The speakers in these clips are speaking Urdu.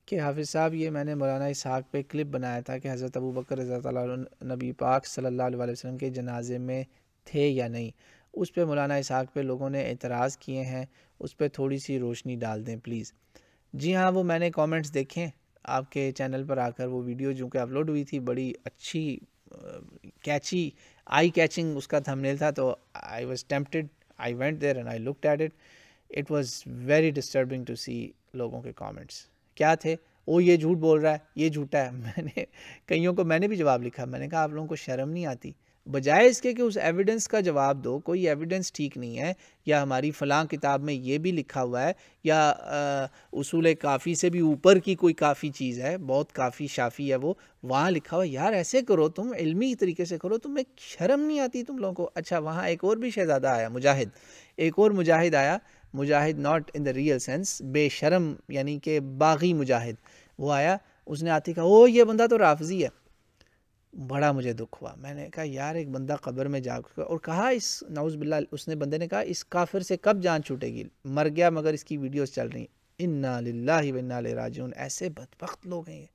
کہ حافظ صاحب یہ میں نے مولانا اسحاق پہ کلپ بنایا تھا کہ حضرت ابو بکر رضی اللہ عنہ نبی پاک صلی اللہ علیہ وسلم کے جنازے میں تھے یا نہیں، اس پہ مولانا اسحاق پہ لوگوں نے اعتراض کیے ہیں، اس پہ تھوڑی سی روشنی ڈال دیں پلیز۔ جی ہاں، وہ میں نے کامنٹس دیکھیں آپ کے چینل پر آ کر، وہ ویڈیو جو کہ اپلوڈ ہوئی تھی بڑی اچھی کیچی آئی کیچنگ اس کا تھمبنیل تھا، تو I was tempted, I went there and I looked at it, it was very disturbing to see لوگوں کے کامنٹس کیا تھے۔ وہ یہ جھوٹ بول رہا ہے، یہ جھوٹا ہے۔ میں نے کئیوں کو میں نے بھی جواب لکھا، میں نے کہا آپ لوگوں کو شرم نہیں آتی؟ بجائے اس کے کہ اس ایویڈنس کا جواب دو، کوئی ایویڈنس ٹھیک نہیں ہے، یا ہماری فلاں کتاب میں یہ بھی لکھا ہوا ہے، یا اصول کافی سے بھی اوپر کی کوئی کافی چیز ہے، بہت کافی شافی ہے وہ، وہاں لکھا ہوا ہے۔ یار ایسے کرو، تم علمی طریقے سے کرو، تمہیں شرم نہیں آتی تم لوگوں کو؟ اچھا، وہاں ایک اور بھی شہزادہ آیا، مجاہد، ایک اور مجاہد آیا، مجاہد not in the real sense, بے شرم یعنی کہ باغی مجاہد، وہ آیا، اس نے آتی کہا او یہ بندہ تو رافضی ہے۔ بڑا مجھے دکھ ہوا، میں نے کہا یار ایک بندہ قبر میں جا کر، اور کہا اس نعوذ باللہ، اس نے بندے نے کہا اس کافر سے کب جان چھوٹے گی، مر گیا مگر اس کی ویڈیوز چل رہی ہیں۔ انا للہ و انا الیہ راجعون۔ ایسے بدبخت لوگ ہیں یہ،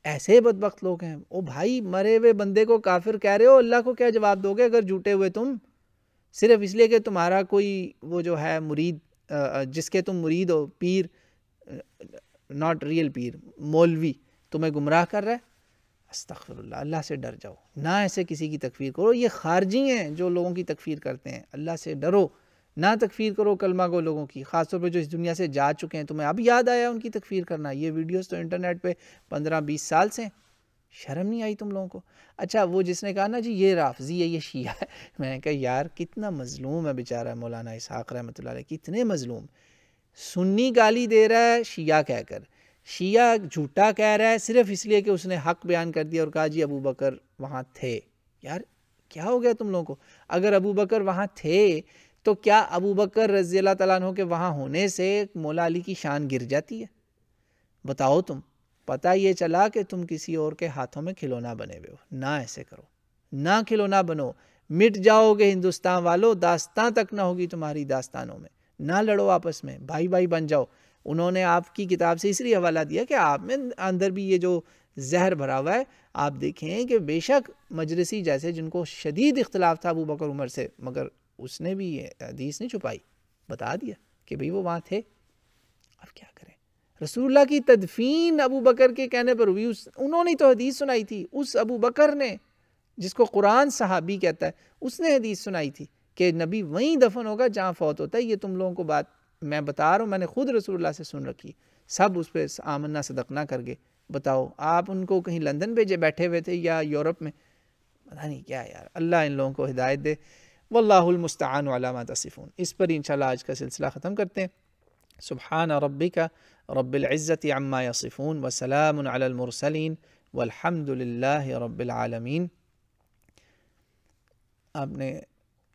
ایسے بدبخت لوگ ہیں۔ او بھائی، مرے ہوئے بندے کو کافر کہہ رہے ہو، اللہ کو کیا جواب دو گے اگر جھوٹے ہوئے تم؟ صرف اس لیے کہ تمہارا کوئی وہ جو ہے مرید، جس کے تم مرید ہو، پیر، ناٹ ریئل پیر، مولوی تمہیں گمراہ کر رہا ہے؟ استغفر اللہ، اللہ سے ڈر جاؤ، نہ ایسے کسی کی تکفیر کرو۔ یہ خارجی ہیں جو لوگوں کی تکفیر کرتے ہیں، اللہ سے ڈرو، نہ تکفیر کرو کلمہ گو لوگوں کی، خاص طور پہ جو اس دنیا سے جا چکے ہیں۔ تمہیں اب یاد آیا ان کی تکفیر کرنا؟ یہ ویڈیوز تو انٹرنیٹ پہ 15-20 سال سے ہیں، شرم نہیں آئی تم لوگوں کو؟ اچھا، وہ جس نے کہا نا جی یہ رافضی ہے، یہ شیعہ ہے، میں نے کہا یار کتنا مظلوم ہے بیچارہ مولانا اسحاق رحمۃ اللہ علیہ، کتنے مظلوم۔ سنی گالی دے رہا ہے شیعہ کہہ کر، شیعہ جھوٹا کہہ رہا ہے صرف اس لیے کہ اس نے حق بیان کر دیا اور کہا جی ابو بکر وہاں تھے۔ یار کیا ہو گیا تم لوگوں کو؟ اگر ابو بکر وہاں تھے تو کیا ابو بکر رضی اللہ تعالیٰ عنہ کے وہاں ہونے سے مولا علی کی شان گر جاتی ہے؟ بتاؤ تم، پتہ یہ چلا کہ تم کسی اور کے ہاتھوں میں کھلونا بنے ہوئے ہو۔ نہ ایسے کرو، نہ کھلونا بنو، مٹ جاؤ گے ہندوستان والو، داستان تک نہ ہوگی تمہاری داستانوں میں۔ نہ لڑو آپس میں، بھائی بھائی بن جاؤ۔ انہوں نے آپ کی کتاب سے اس لیے حوالہ دیا کہ آپ میں اندر بھی یہ جو زہر بھرا ہوا ہے۔ آپ دیکھیں کہ بے شک مجلسی جیسے جن کو شدید اختلاف تھا ابو بکر عمر سے، مگر اس نے بھی یہ حدیث نہیں چھپائی، بتا دیا کہ بھئی وہ وہاں تھے۔ اب کیا کریں؟ رسول اللہ کی تدفین ابو بکر کے کہنے پر ہوئی، انہوں نے تو حدیث سنائی تھی، اس ابو بکر نے جس کو قرآن صحابی کہتا ہے، اس نے حدیث سنائی تھی کہ نبی وہیں دفن ہوگا جہاں فوت ہوتا ہے۔ یہ تم لوگوں کو بات میں بتا رہا ہوں، میں نے خود رسول اللہ سے سن رکھی، سب اس پہ آمنا صدقنا کر گئے۔ بتاؤ آپ ان کو کہیں لندن بھیجے بیٹھے ہوئے تھے یا یورپ میں؟ پتہ نہیں کیا یار، اللہ ان لوگوں کو ہدایت دے۔ واللہ المستعان علی ما تصفون۔ اس پر انشاءاللہ آج کا سلسلہ ختم کرتے ہیں۔ سبحان ربک رب العزت عما یصفون وسلام علی المرسلین والحمد للہ رب العالمین۔ آپ نے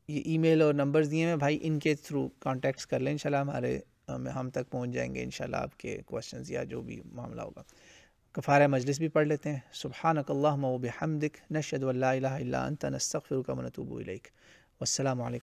یہ ای میل اور نمبرز دیے ہیں بھائی، ان کے تھرو کانٹیکٹس کر لیں، انشاءاللہ ہم تک پہنچ جائیں گے انشاءاللہ آپ کے کوسچنز یا جو بھی معاملہ ہوگا۔ کفارہ مجلس بھی پڑھ لیتے ہیں۔ سبحانک اللہم و بحمدک، نشہد ان لا الہ الا انت، نستغفرک و نتوب الیک۔ والسلام علیکم۔